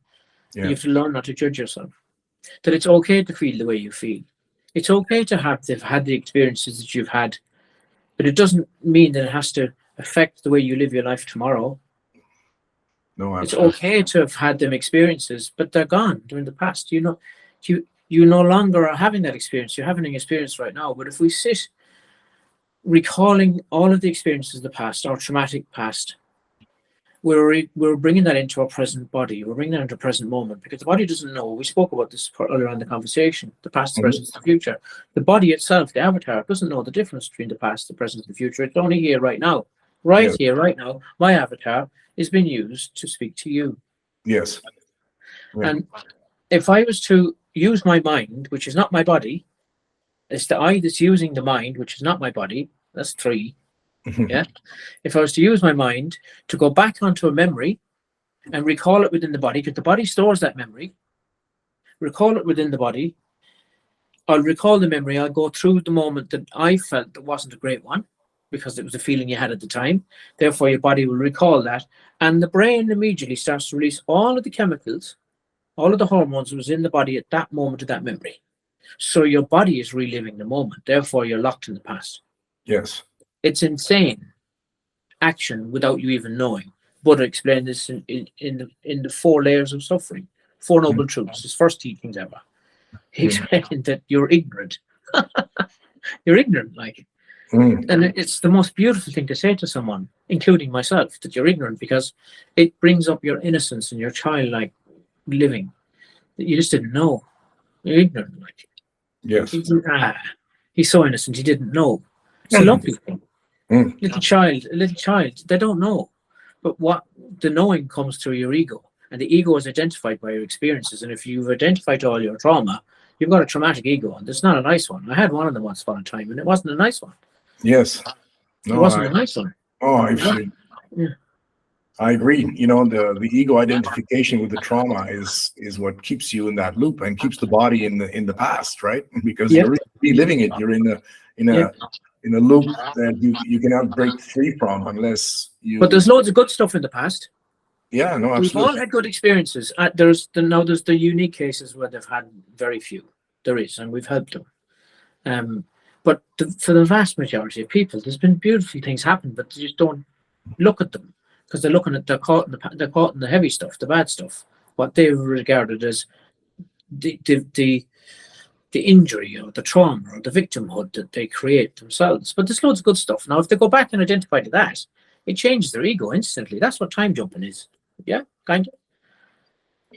yeah. You have to learn not to judge yourself. That it's okay to feel the way you feel. It's okay to have had the experiences that you've had, but it doesn't mean that it has to affect the way you live your life tomorrow. No, It's absolutely. okay to have had them experiences, but they're gone. They're in the past. You no longer are having that experience. You're having an experience right now. But if we sit recalling all of the experiences of the past, our traumatic past, we're bringing that into our present body. We're bringing that into present moment, because the body doesn't know. We spoke about this earlier in the conversation: the past, the present, the future. The body itself, the avatar, doesn't know the difference between the past, the present, the future. It's only here, right now, right Yes. here, right now. My avatar is being used to speak to you. Yes. Yeah. And if I was to use my mind, which is not my body, it's the I that's using the mind, which is not my body. That's three. Yeah. If I was to use my mind to go back onto a memory and recall it within the body, because the body stores that memory, recall it within the body. I'll recall the memory. I'll go through the moment that I felt that wasn't a great one, because it was a feeling you had at the time. Therefore, your body will recall that. And the brain immediately starts to release all of the chemicals, all of the hormones that was in the body at that moment of that memory. So your body is reliving the moment. Therefore, you're locked in the past. Yes. It's insane action without you even knowing. Buddha explained this in the 4 layers of suffering, 4 noble truths, his first teachings ever. He explained that you're ignorant. You're ignorant, like. And it's the most beautiful thing to say to someone, including myself, that you're ignorant, because it brings up your innocence and your childlike living that you just didn't know. You're ignorant, like. Yes. He's so innocent, he didn't know. It's a lovely thing. Little child, they don't know. But what the knowing comes through your ego. And the ego is identified by your experiences. And if you've identified all your trauma, you've got a traumatic ego, and it's not a nice one. I had one of them once upon a time, and it wasn't a nice one. Yes. No, it wasn't a nice one. I agree. You know, the ego identification with the trauma is what keeps you in that loop and keeps the body in the past, right? Because you're reliving it. You're in a loop that you cannot break free from unless you. But there's loads of good stuff in the past. Yeah, no, absolutely. We've all had good experiences. There's the unique cases where they've had very few. There is, and we've helped them. But for the vast majority of people, there's been beautiful things happen, but they just don't look at them, because they're caught in the heavy stuff, the bad stuff, what they regarded as the injury or the trauma or the victimhood that they create themselves. But there's loads of good stuff. Now, if they go back and identify to that, it changes their ego instantly. That's what time jumping is. Yeah, kind of.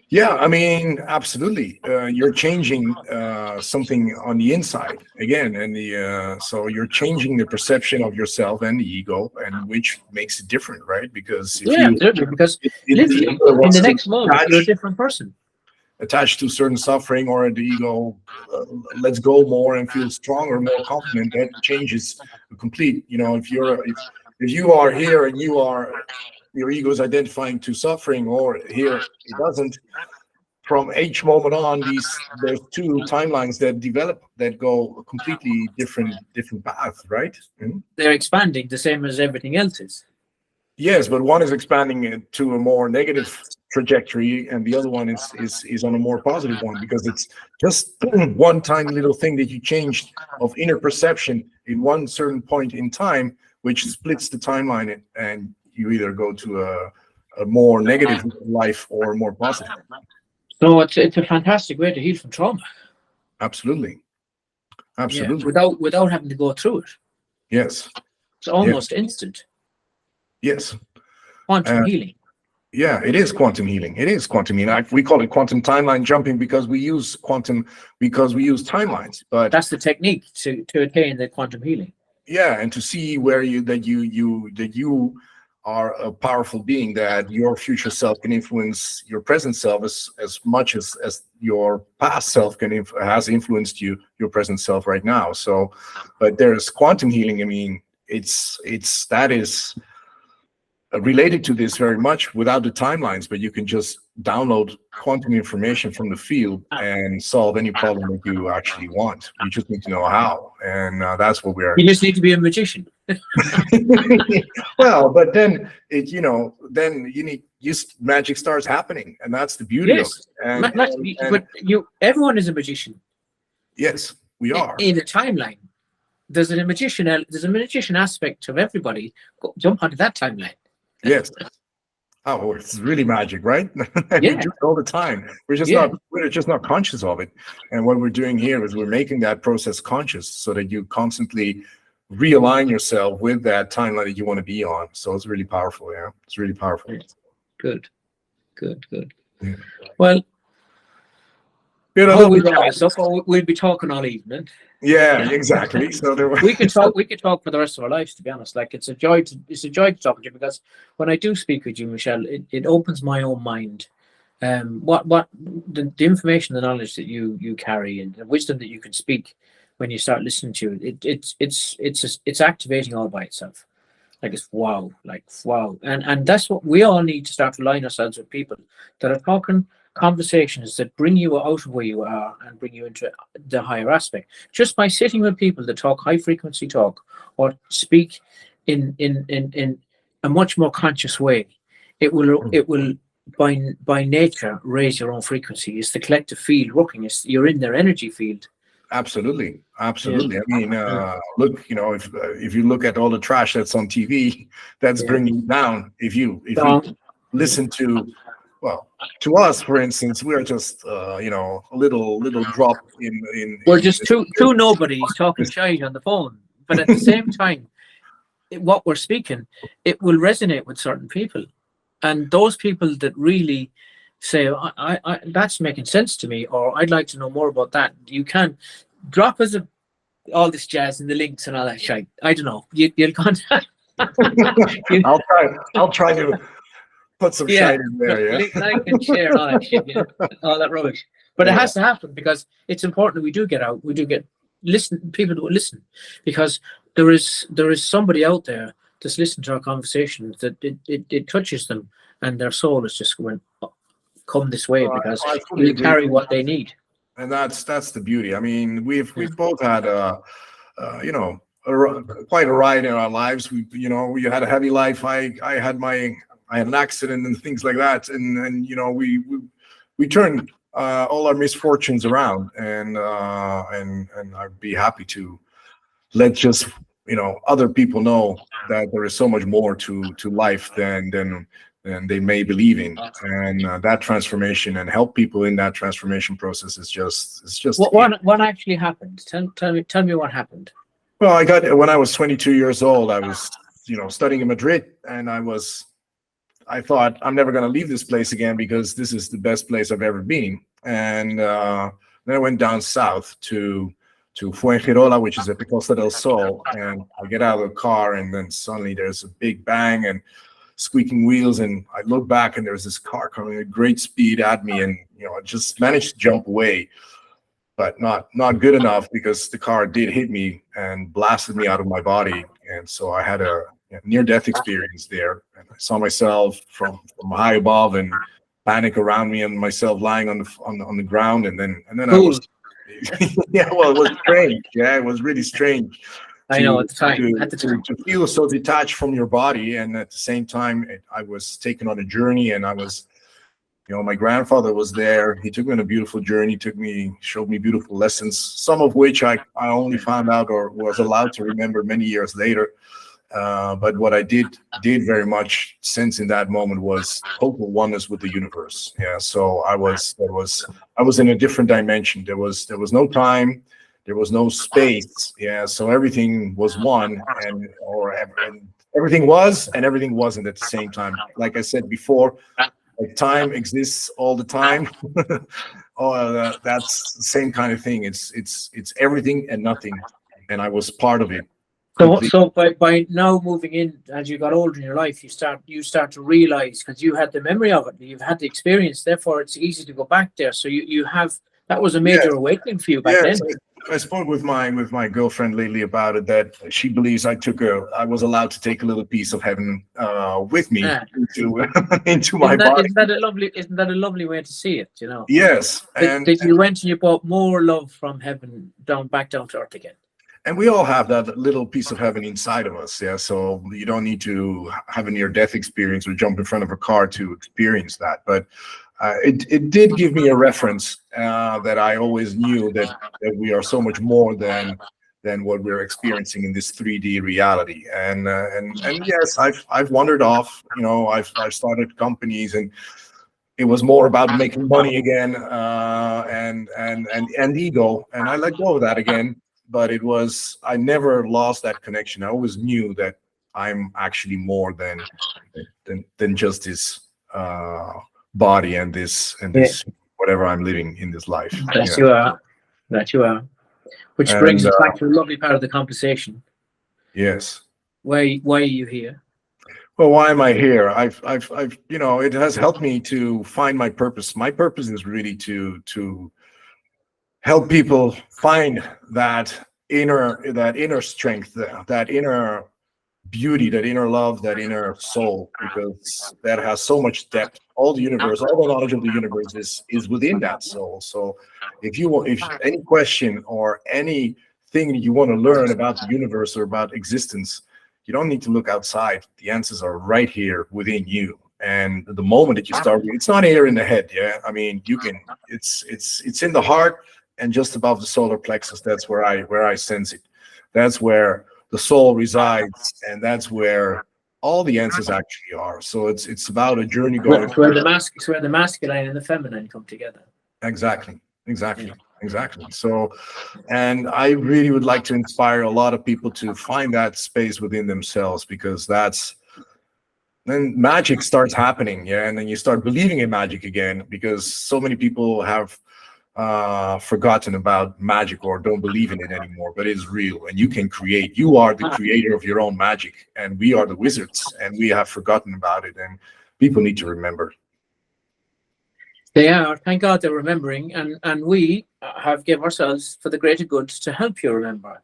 Yeah, I mean, absolutely. You're changing something on the inside again, and so you're changing the perception of yourself and the ego, and which makes it different, right? Because absolutely. Because literally, in the next moment, you're a different person. Attached to certain suffering, or the ego lets go more and feels stronger, more confident. That changes the complete. You know, if you are here and your ego is identifying to suffering, or here it doesn't. From each moment on, there's 2 timelines that develop that go a completely different path, right? They're expanding the same as everything else is. Yes, but one is expanding it to a more negative trajectory, and the other one is on a more positive one, because it's just one tiny little thing that you changed of inner perception in one certain point in time, which splits the timeline, and you either go to a more negative life or more positive. So it's a fantastic way to heal from trauma. Absolutely. Yeah, without having to go through it. Yes. It's almost instant. Yes. Quantum healing. Yeah, it is quantum healing. It is quantum healing. We call it quantum timeline jumping because we use timelines. But that's the technique to attain the quantum healing. yeah, and to see where you are a powerful being, that your future self can influence your present self as much as your past self has influenced your present self right now. So, but there's quantum healing. I mean, it's that is related to this very much without the timelines, but you can just download quantum information from the field and solve any problem that you actually want. You just need to know how, and that's what we're. You just need to be a magician. Well, but then then magic starts happening, and that's the beauty of Yes, it. And but everyone is a magician yes, we are. in a timeline. There's a magician aspect of everybody. Jump onto that timeline. Yes. Oh, it's really magic, right? We Yeah. do it all the time. We're just not conscious of it. And what we're doing here is we're making that process conscious, so that you constantly realign yourself with that timeline that you want to be on. So it's really powerful. Yeah, it's really powerful. Good. Yeah. Well, we wrap this up, we'll be talking all evening. Yeah, exactly. So we could talk for the rest of our lives, to be honest. Like, it's a joy to talk to you, because when I do speak with you, Michelle, it opens my own mind. What the information, the knowledge that you carry, and the wisdom that you can speak when you start listening to it, it's activating all by itself. Like, it's wow, and that's what we all need to start relying ourselves with people that are talking conversations that bring you out of where you are and bring you into the higher aspect. Just by sitting with people that talk high frequency talk, or speak in a much more conscious way, it will by nature raise your own frequency. It's the collective field working. You're in their energy field. Absolutely. I Yeah. mean, look, if you look at all the trash that's on TV, that's bringing you down. If you listen to, well, to us, for instance, we're just a little drop in. We're just two nobodies talking shite on the phone, but at the same time, what we're speaking, it will resonate with certain people, and those people that really say, I that's making sense to me, or I'd like to know more about that. You can drop us all this jazz and the links and all that shit. I don't know. You'll contact. I'll try to put some shite in there. Yeah, like and share all that shit, all that rubbish. But it has to happen, because it's important that we do get out. We do get people that will listen, because there is somebody out there that's listening to our conversations that it touches them, and their soul is just going, come this way, because we carry what they need. And that's the beauty. I mean, we've both had quite a ride in our lives. We had a heavy life. I had an accident and things like that, and we turned all our misfortunes around, and I'd be happy to let just other people know that there is so much more to life than they may believe in, and that transformation, and help people in that transformation process is just what actually happened. Tell me what happened. Well, when I was 22 years old, I was studying in Madrid, and I thought, I'm never going to leave this place again, because this is the best place I've ever been. And then I went down south to Fuengirola, which is at the Costa del Sol, and I get out of the car, and then suddenly there's a big bang and squeaking wheels, and I look back, and there's this car coming at great speed at me, and I just managed to jump away, but not good enough, because the car did hit me and blasted me out of my body. And so I had a near-death experience there, and I saw myself from high above, and panic around me, and myself lying on the ground, and then I was yeah, well, it was strange. Yeah, it was really strange. I know, at the time. To feel so detached from your body, and at the same time, I was taken on a journey, and I was, my grandfather was there. He took me on a beautiful journey, showed me beautiful lessons, some of which I only found out or was allowed to remember many years later. But what I did very much sense in that moment was total oneness with the universe. Yeah, so I was in a different dimension. There was no time, there was no space. Yeah, so everything was one, and everything was, and everything wasn't at the same time. Like I said before, like time exists all the time. That's the same kind of thing. It's everything and nothing, and I was part of it. complete. So by now moving in, as you got older in your life, you start to realize, because you had the memory of it, you've had the experience, therefore it's easy to go back there. So you have, that was a Yes, major awakening for you back yes. then. I spoke with my girlfriend lately about it. That she believes I was allowed to take a little piece of heaven with me Ah, into into my body. isn't that a lovely way to see it? You know, Yes, that you went and you brought more love from heaven back down to earth again. and we all have that little piece of heaven inside of us. Yeah, so you don't need to have a near death experience or jump in front of a car to experience that. But it did give me a reference that I always knew that we are so much more than what we're experiencing in this 3D reality. And yes, I've wandered off. You know, I've started companies, and it was more about making money again, and ego, and I let go of that again. But I never lost that connection. I always knew that I'm actually more than just this body and Yeah, this whatever I'm living in this life. that Yeah. you are, that you are. Which brings And us back to a lovely part of the conversation. yes. Why are you here? Well, why am I here? You know, it has helped me to find my purpose. My purpose is really to help people find that inner strength, that inner beauty, that inner love, that inner soul, because that has so much depth. All the universe, all the knowledge of the universe is within that soul. So if any question or anything you want to learn about the universe or about existence, you don't need to look outside. The answers are right here within you. And the moment that you start, it's not here in the head. Yeah, I mean, you can. It's in the heart and just above the solar plexus. That's where I sense it. That's where the soul resides, and that's where all the answers actually are. So it's about a journey going. It's where the masculine and the feminine come together. Exactly, Yeah. exactly, exactly. So, and I really would like to inspire a lot of people to find that space within themselves, because then magic starts happening. Yeah, and then you start believing in magic again, because so many people have forgotten about magic or don't believe in it anymore, but it's real, and you can create. You are the creator of your own magic, and we are the wizards, and we have forgotten about it, and people need to remember. They are. Thank God they're remembering, and we have give ourselves for the greater good to help you remember.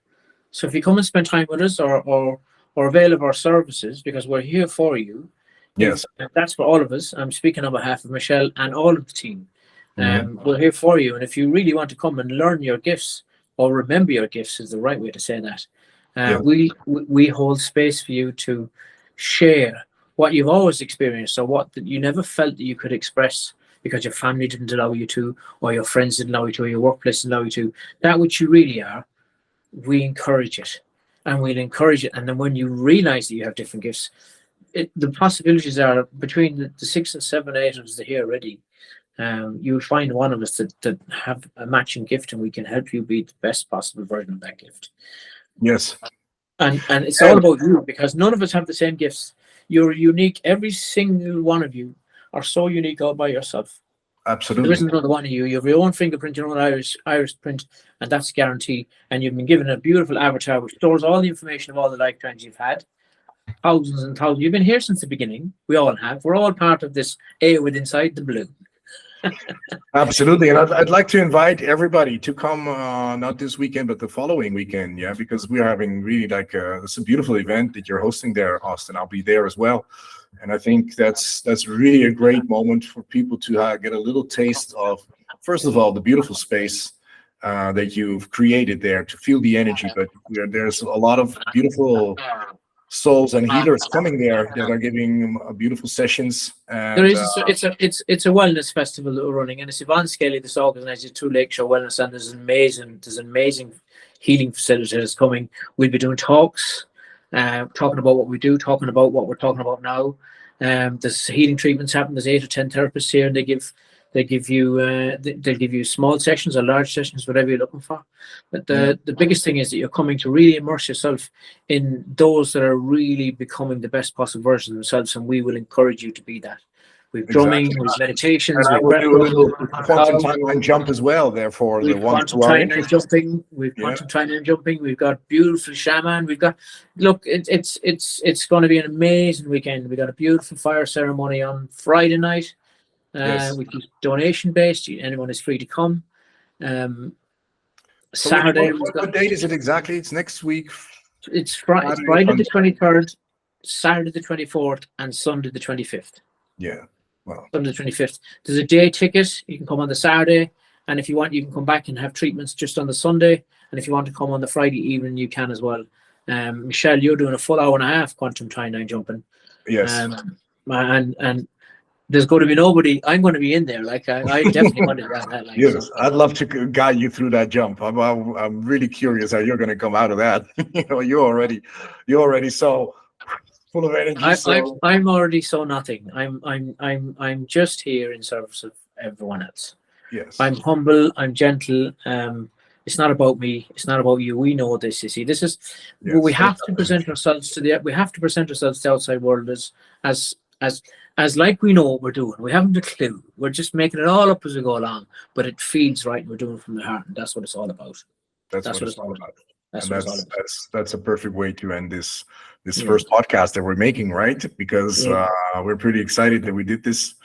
So if you come and spend time with us, or avail of our services, because we're here for you, Yes. that's for all of us. I'm speaking on behalf of Michelle and all of the team. Mhm. We're here for you, and if you really want to come and learn your gifts or remember your gifts, is the right way to say that. Yeah. We hold space for you to share what you've always experienced, or what that you never felt that you could express because your family didn't allow you to, or your friends didn't allow you to, or your workplace didn't allow you to. That which you really are, we encourage it, and we'll encourage it. And then when you realize that you have different gifts, the possibilities are between the 6 and 7, 8 of us that are here already. You'll find one of us that have a matching gift, and we can help you be the best possible version of that gift. Yes. And it's all about you, because none of us have the same gifts. You're unique. Every single one of you are so unique all by yourself. There Absolutely. isn't another one of you. You have your own fingerprint, your own iris print, and that's guaranteed. And you've been given a beautiful avatar which stores all the information of all the lifetimes you've had. Thousands and thousands. You've been here since the beginning. We all have. We're all part of this A with inside the blue. Absolutely, and I'd like to invite everybody to come, not this weekend, but the following weekend. Yeah, because we are having really it's a beautiful event that you're hosting there, Austin. I'll be there as well, and I think that's really a great moment for people to get a little taste of, first of all, the beautiful space that you've created there, to feel the energy. But there's a lot of beautiful souls and healers coming there that are giving beautiful sessions. And There is it's a wellness festival that we're running, and it's Yvonne Skelly that's organises 2 Lakeshore Wellness, and there's an amazing healing facility that's coming. We'll be doing talks, talking about what we do, talking about what we're talking about now. There's healing treatments happening. There's 8 or 10 therapists here, and they'll give you small sessions or large sessions, whatever you're looking for. But the biggest thing is that you're coming to really immerse yourself in those that are really becoming the best possible version of themselves, and we will encourage you to be that. we've drumming, Exactly. we've meditations, And I we've will breath do a work, little we've quantum timeline jump as well. Therefore, the we've ones quantum who are timeline interested. jumping, we've Yeah. quantum timeline jumping, we've got beautiful shaman, we've got it's going to be an amazing weekend. We got a beautiful fire ceremony on Friday night, Yes. which is donation based. Anyone is free to come. So Saturday, what date is it exactly? It's next week. it's Friday the 23rd, Saturday the 24th, and Sunday the 25th. Yeah. Well, Sunday the 25th. There's a day ticket. You can come on the Saturday, and if you want, you can come back and have treatments just on the Sunday. And if you want to come on the Friday evening, you can as well. Michelle, you're doing a full hour and a half quantum timeline jumping. yes. And there's going to be nobody. I'm going to be in there. Like I definitely want to grab that. Like, Yes, so. I'd love to guide you through that jump. I'm really curious how you're going to come out of that. You're already so full of energy. I'm already so nothing. I'm just here in service of everyone else. Yes. I'm humble. I'm gentle. It's not about me. It's not about you. We know this. You see, this is we have to present ourselves to the. We have to present ourselves to the outside world as like we know what we're doing. We haven't a clue. We're just making it all up as we go along. But it feels right, and we're doing it from the heart, and that's what it's all about. That's what it's all about. That's a perfect way to end this first podcast that we're making, right? Because we're pretty excited that we did this,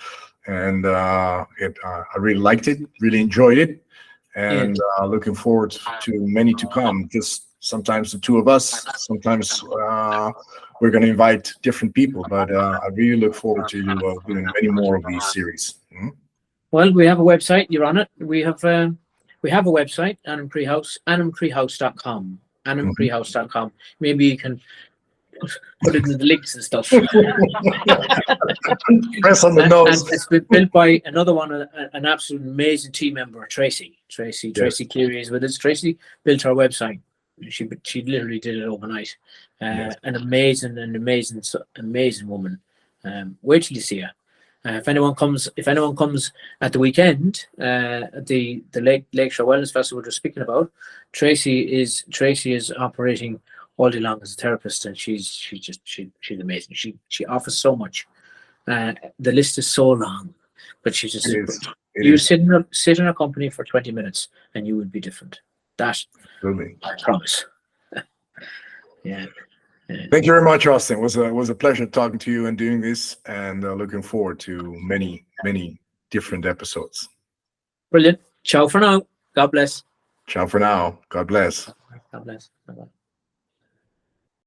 and I really liked it, really enjoyed it, and looking forward to many to come. Just sometimes the two of us, sometimes we're going to invite different people, but I really look forward to doing many more of these series. Well, we have a website. You're on it. We have a website, Anam Croi House, anamcroihouse.com. anamcroihouse.com. Maybe you can put it in the links and stuff. Press on the nose. And it's been built by another one, an absolute amazing team member, Tracy Cleary is with us. Tracy built our website. She literally did it overnight. An amazing woman. Wait till you see her. If anyone comes at the weekend, the Lakeshore Wellness Festival we're speaking about, Tracy is operating all day long as a therapist, and she's amazing. She offers so much. The list is so long, but she's just sit in her company for 20 minutes and you would be different. That Absolutely. I promise. Yeah. Thank you very much, Austin. It was a pleasure talking to you and doing this, and looking forward to many different episodes. Brilliant. Ciao for now. God bless. Ciao for now. God bless. God bless. Bye-bye.